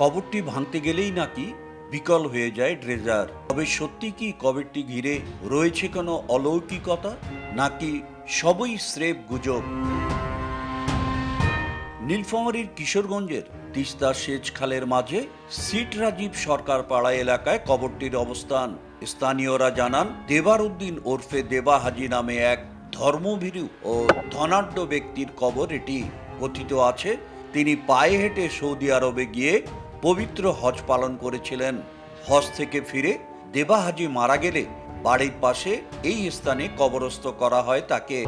কবরটি ভাঙতে গেলেই নাকি বিকল হয়ে যায় ড্রেজার। তবে সত্যি কি কবরটি ঘিরে রয়েছে কোনো অলৌকিকতা, নাকি সবই স্রেফ গুজব? নীলফামারীর কিশোরগঞ্জের তিস্তা সেচ খালের মাঝে সিট রাজীব সরকার পাড়া এলাকায় কবরটির অবস্থান। স্থানীয়রা জানান, দেবার উদ্দিন ওরফে দেবা হাজী নামে এক ধর্মভীরু ও ধনাঢ্য ব্যক্তির কবর এটি। কথিত আছে, তিনি পায়ে হেঁটে সৌদি আরবে গিয়ে পবিত্র হজ পালন করেছিলেন। হজ থেকে ফিরে দেবা হাজী মারা গেলে বাড়ির পাশে এই স্থানে কবরস্থ করা হয় তাকে।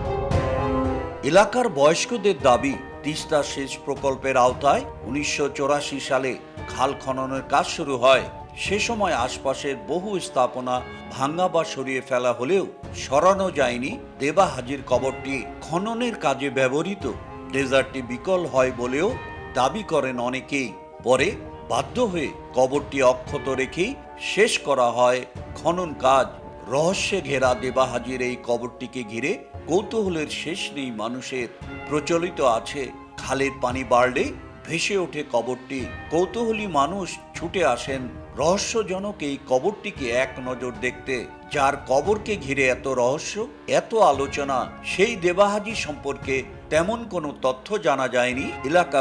এলাকার বয়স্কদের দাবি, তিস্তা সেচ প্রকল্পের আওতায় 1984 সালে খাল খননের কাজ শুরু হয়। সে সময় আশপাশের বহু স্থাপনা ভাঙা বা সরিয়ে ফেলা হলেও সরানো যায়নি দেবা হাজীর কবরটি। খননের কাজে ব্যবহৃত ড্রেজারটি বিকল হয় বলেও দাবি করেন অনেকেই। পরে বাধ্য হয়ে কবরটি অক্ষত রেখেই শেষ করা হয় খনন কাজ। রহস্যে ঘেরা দেবা হাজীর এই কবরটিকে ঘিরে কৌতূহলের শেষ নেই মানুষের। প্রচলিত আছে, খালের পানি বাড়লে ভেসে ওঠে কবরটি। কৌতূহলী মানুষ ছুটে আসেন রহস্যজনক এই কবরটিকে এক নজর দেখতে। যার কবরকে ঘিরে এত রহস্য, এত আলোচনা, সেই দেবা হাজী সম্পর্কে তেমন কোনো তথ্য জানা যায়নি এলাকা